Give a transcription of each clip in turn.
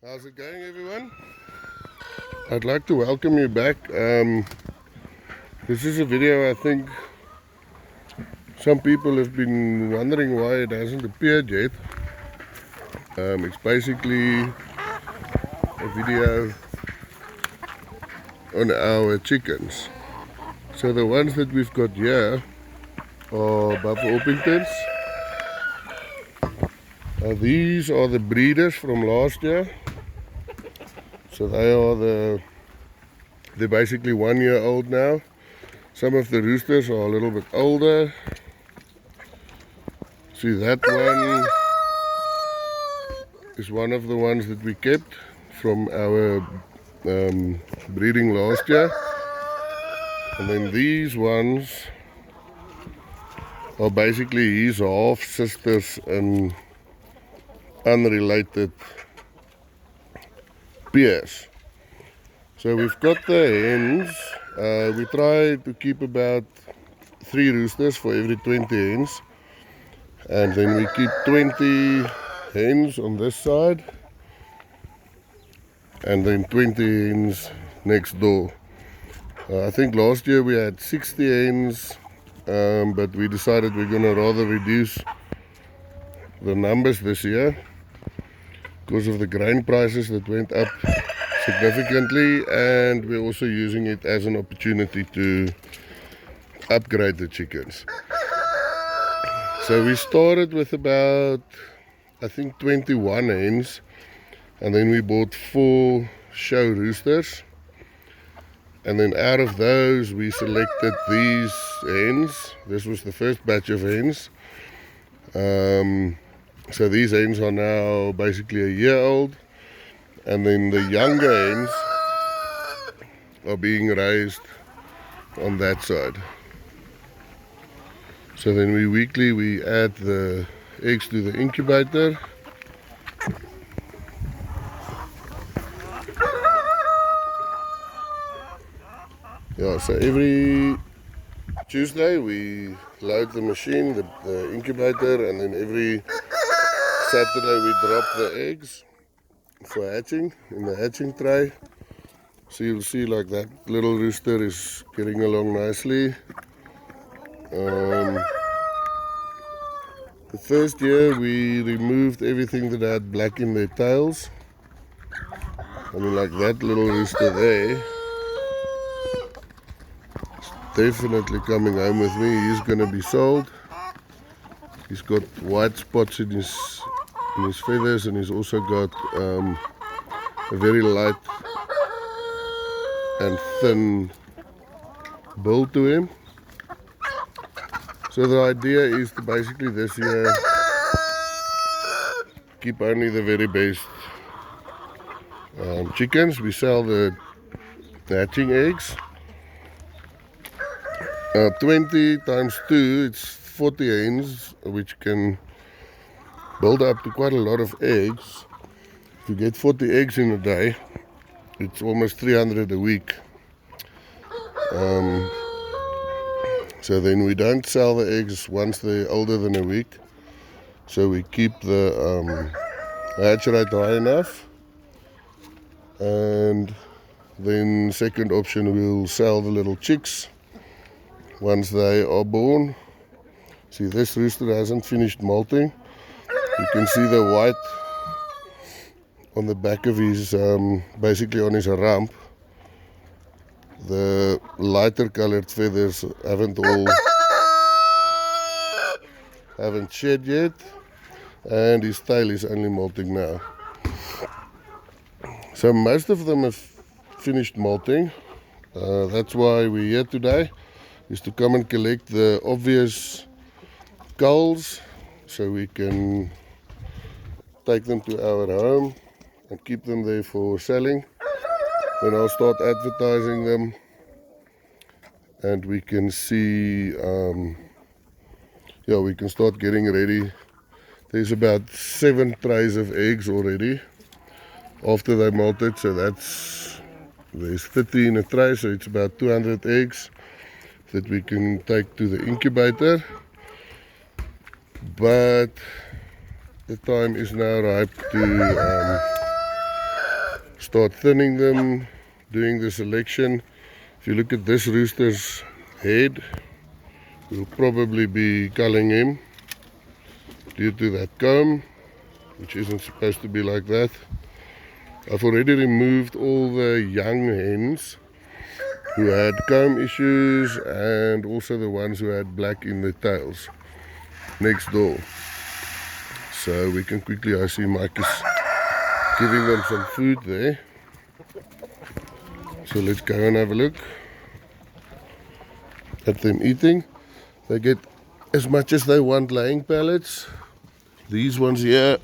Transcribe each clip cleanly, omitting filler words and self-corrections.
How's it going, everyone? I'd like to welcome you back. This is a video I think some people have been wondering why it hasn't appeared yet. It's basically a video on our chickens. So the ones that we've got here are buff Orpingtons. These are the breeders from last year. So they're basically 1 year old now. Some of the roosters are a little bit older. See, that one is one of the ones that we kept from our breeding last year. And then these ones are basically his half sisters and unrelated peers. So we've got the hens. We try to keep about 3 roosters for every 20 hens, and then we keep 20 hens on this side and then 20 hens next door. I think last year we had 60 hens, but we decided we're going to rather reduce the numbers this year because of the grain prices that went up significantly, and we're also using it as an opportunity to upgrade the chickens. So we started with about, I think, 21 hens, and then we bought 4 show roosters, and then out of those we selected these hens. This was the first batch of hens. So these hens are now basically a year old, and then the younger hens are being raised on that side. So then we add the eggs to the incubator. Yeah, so every Tuesday we load the machine, the incubator, and then every Saturday we drop the eggs for hatching in the hatching tray. So you'll see like that little rooster is getting along nicely. The first year we removed everything that had black in their tails. I mean, like that little rooster there is definitely coming home with me. He's gonna be sold. He's got white spots in his feathers, and he's also got a very light and thin build to him. So the idea is to basically this year keep only the very best chickens. We sell the hatching eggs. 20 times 2, it's 40 hens, which can build up to quite a lot of eggs. If you get 40 eggs in a day, it's almost 300 a week. So then we don't sell the eggs once they're older than a week. So we keep the hatch rate high enough. And then second option, we'll sell the little chicks once they are born. See, this rooster hasn't finished molting. You can see the white on the back of his, basically on his rump. The lighter colored feathers haven't shed yet, and his tail is only molting now. So most of them have finished molting. That's why we're here today, is to come and collect the obvious culls so we can take them to our home and keep them there for selling. Then I'll start advertising them, and we can see, we can start getting ready. There's about 7 trays of eggs already after they molted, so there's 30 in a tray, so it's about 200 eggs that we can take to the incubator. But the time is now ripe to start thinning them, doing the selection. If you look at this rooster's head, we'll probably be culling him due to that comb, which isn't supposed to be like that. I've already removed all the young hens who had comb issues and also the ones who had black in the tails next door. So we can quickly, I see Mike is giving them some food there. So let's go and have a look at them eating. They get as much as they want laying pellets. These ones here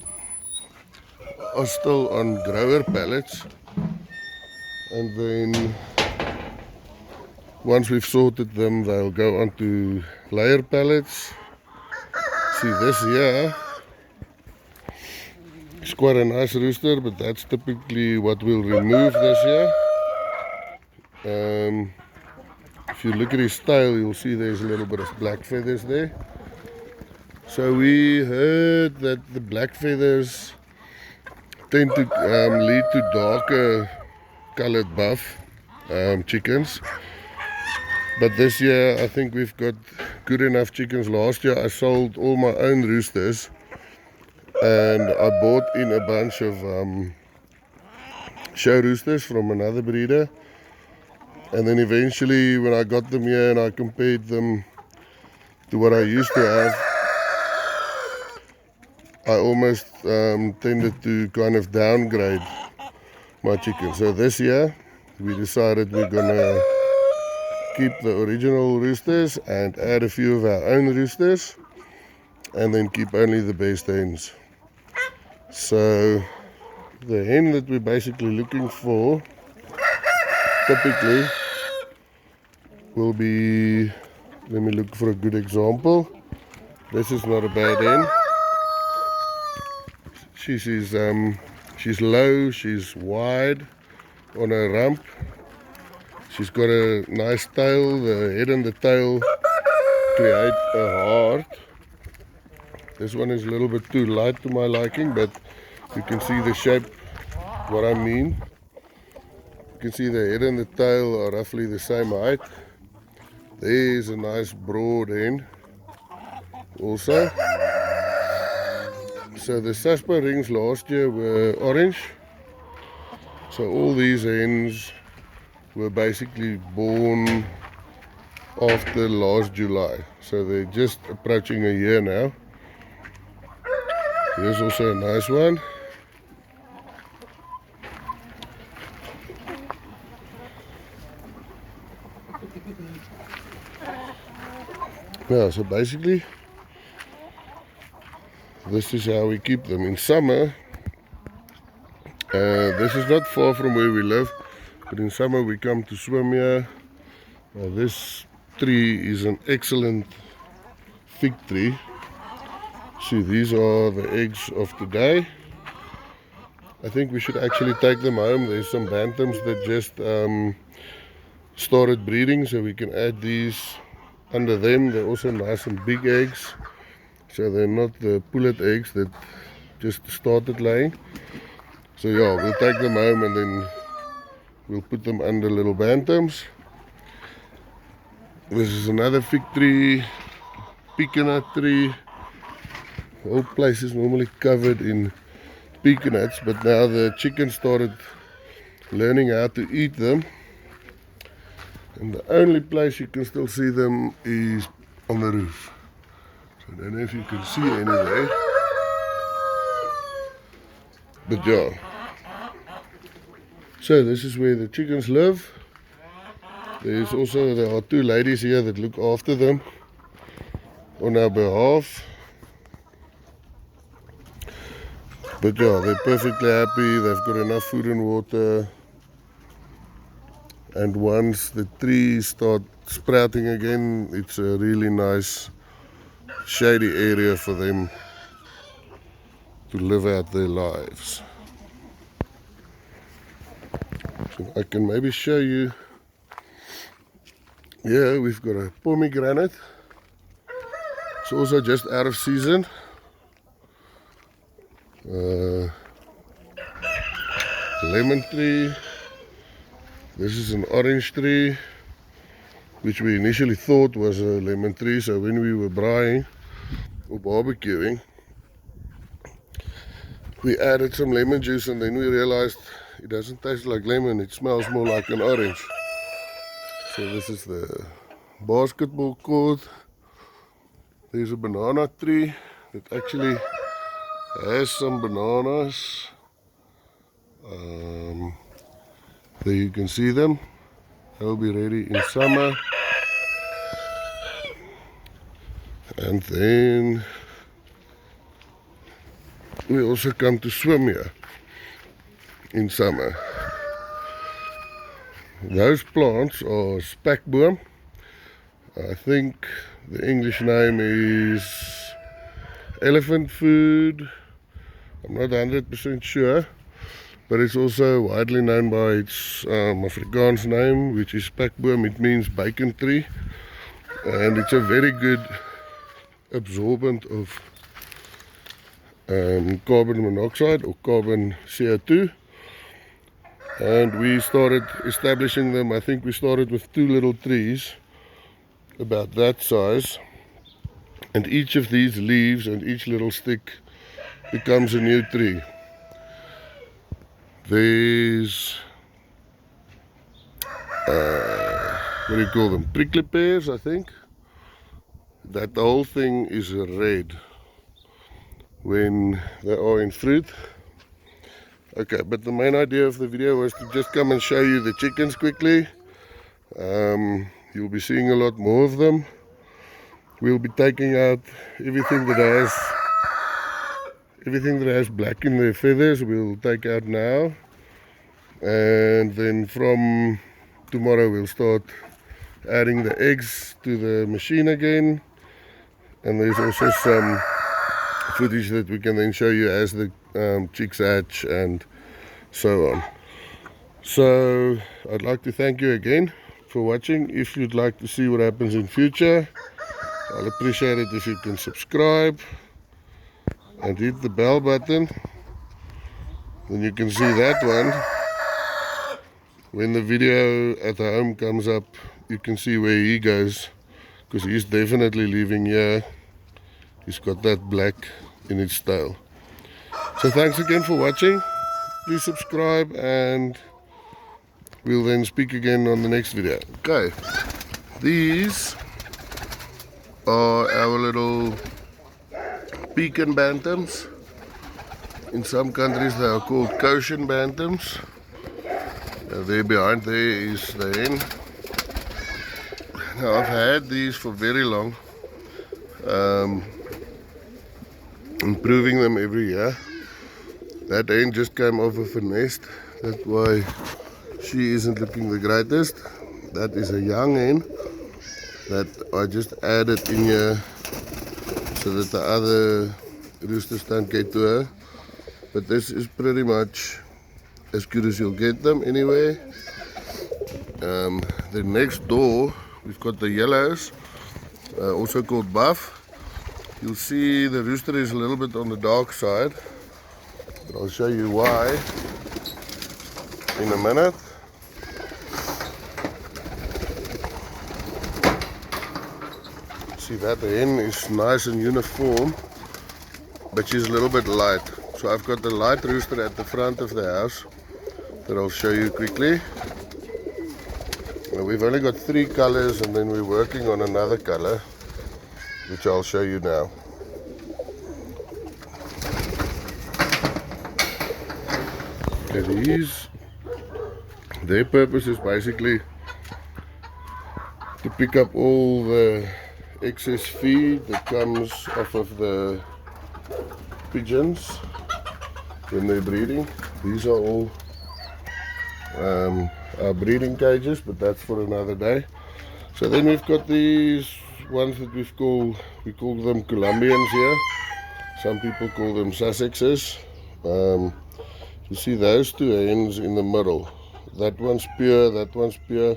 are still on grower pellets. And then once we've sorted them, they'll go on to layer pellets. See this here, it's quite a nice rooster, but that's typically what we'll remove this year. If you look at his tail, you'll see there's a little bit of black feathers there. So we heard that the black feathers tend to lead to darker colored buff chickens. But this year I think we've got good enough chickens. Last year I sold all my own roosters and I bought in a bunch of show roosters from another breeder. And then eventually when I got them here and I compared them to what I used to have, I almost tended to kind of downgrade my chickens. So this year we decided we're gonna keep the original roosters and add a few of our own roosters and then keep only the best hens. So the hen that we're basically looking for typically will be, let me look for a good example. This is not a bad hen. She's low, she's wide on her rump. She's got a nice tail. The head and the tail create a heart. This one is a little bit too light to my liking, but you can see the shape, what I mean. You can see the head and the tail are roughly the same height. There's a nice broad hen also. So the Saspa rings last year were orange. So all these hens were basically born after last July. So they're just approaching a year now. Here's also a nice one. Yeah, so basically this is how we keep them. In summer, this is not far from where we live, but in summer we come to swim here. This tree is an excellent fig tree. See, these are the eggs of today. I think we should actually take them home. There's some bantams that just started breeding, so we can add these under them. They're also nice and big eggs, so they're not the pullet eggs that just started laying. So yeah, we'll take them home and then we'll put them under little bantams. This is another fig tree, pecan tree. The whole place is normally covered in pecan, but now the chickens started learning how to eat them. And the only place you can still see them is on the roof. So I don't know if you can see any there. But yeah. So this is where the chickens live. There are two ladies here that look after them on our behalf. But yeah, they're perfectly happy. They've got enough food and water. And once the trees start sprouting again, it's a really nice shady area for them to live out their lives. So I can maybe show you. Yeah, we've got a pomegranate. It's also just out of season. lemon tree. This is an orange tree, which we initially thought was a lemon tree. So when we were braaiing or barbecuing, we added some lemon juice and then we realized it doesn't taste like lemon, it smells more like an orange. So this is the basketball court. There's a banana tree that actually has some bananas. There you can see them. They'll be ready in summer. And then we also come to swim here in summer. Those plants are spekboom. I think the English name is elephant food. I'm not 100% sure, but it's also widely known by its Afrikaans name, which is spekboom. It means bacon tree, and it's a very good absorbent of carbon monoxide or carbon CO2. And we started establishing them. I think we started with 2 little trees about that size, and each of these leaves and each little stick becomes a new tree. There's what do you call them, prickly pears, I think. That the whole thing is red when they are in fruit. Okay, but the main idea of the video was to just come and show you the chickens quickly. You'll be seeing a lot more of them. We'll be taking out everything that has black in their feathers. We'll take out now, and then from tomorrow we'll start adding the eggs to the machine again. And there's also some footage that we can then show you as the chicks hatch and so on. So I'd like to thank you again for watching. If you'd like to see what happens in future, I'll appreciate it if you can subscribe and hit the bell button. Then you can see that one. When the video at home comes up, you can see where he goes, because he's definitely leaving here. He's got that black in his tail. So thanks again for watching. Please subscribe, and we'll then speak again on the next video. Okay, these are our little Pekin Bantams. In some countries they are called Cochin Bantams. There behind there is the hen. Now I've had these for very long, improving them every year. That hen just came off of a nest, that's why she isn't looking the greatest. That is a young hen that I just added in here so that the other roosters don't get to her. But this is pretty much as good as you'll get them anyway. The next door we've got the yellows, also called buff. You'll see the rooster is a little bit on the dark side, but I'll show you why in a minute. See, that hen is nice and uniform, but she's a little bit light. So I've got the light rooster at the front of the house that I'll show you quickly. Now, we've only got 3 colors, and then we're working on another color, which I'll show you now. Okay, these, their purpose is basically to pick up all the excess feed that comes off of the pigeons when they're breeding. These are all our breeding cages, but that's for another day. So then we've got these ones that we call them Colombians here. Some people call them Sussexes. You see those 2 hens in the middle. That one's pure, that one's pure,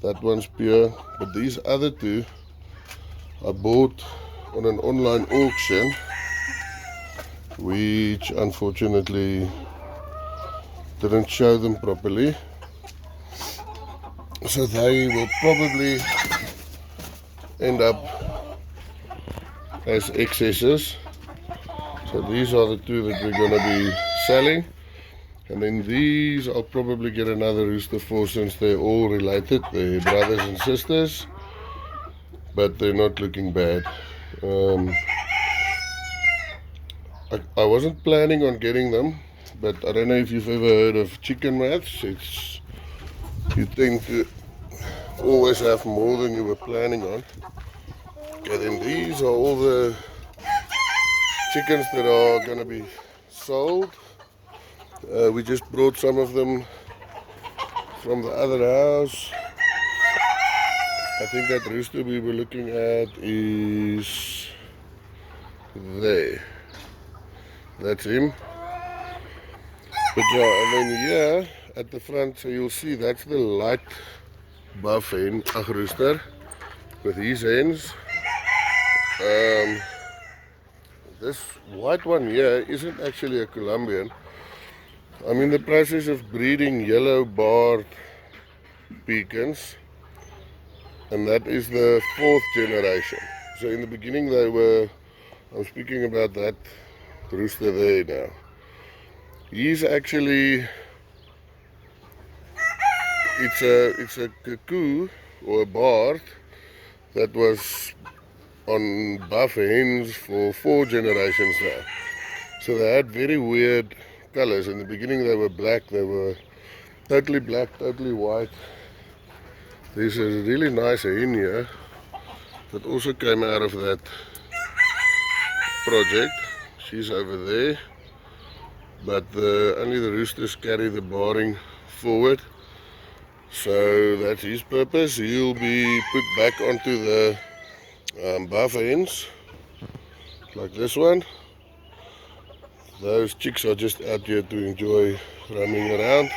that one's pure. But these other 2 I bought on an online auction, which unfortunately didn't show them properly. So they will probably end up as excesses. So these are the two that we're going to be selling. And then these I'll probably get another rooster for, since they're all related. They're brothers and sisters. But they're not looking bad. I wasn't planning on getting them. But I don't know if you've ever heard of chicken maths. You tend to always have more than you were planning on. Okay, then these are all the chickens that are going to be sold. We just brought some of them from the other house. I think that rooster we were looking at is there. That's him. But yeah, and then here at the front, so you'll see that's the light buff hen, rooster, with his hens. This white one here isn't actually a Colombian. I'm in the process of breeding yellow barred Pekins, and that is the 4th generation. So in the beginning I'm speaking about that rooster there now. He's actually, it's a cuckoo or a barred that was on buff hens for 4 generations now. So they had very weird colors. In the beginning they were black, they were totally black, totally white. There's a really nice hen here that also came out of that project. She's over there. But only the roosters carry the barring forward. So that's his purpose. He'll be put back onto the buff hens, like this one. Those chicks are just out here to enjoy roaming around.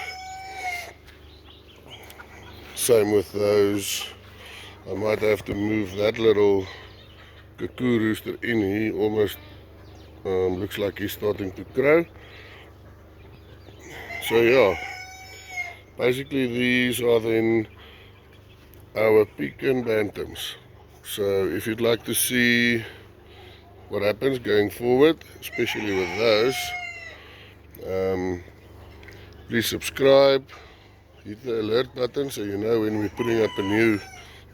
Same with those. I might have to move that little cuckoo rooster in. He almost looks like he's starting to crow. So yeah, basically these are then our Cochin Bantams. So if you'd like to see what happens going forward, especially with those, please subscribe, hit the alert button so you know when we're putting up a new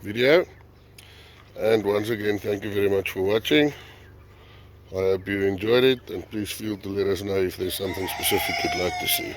video. And once again, thank you very much for watching. I hope you enjoyed it, and please feel to let us know if there's something specific you'd like to see.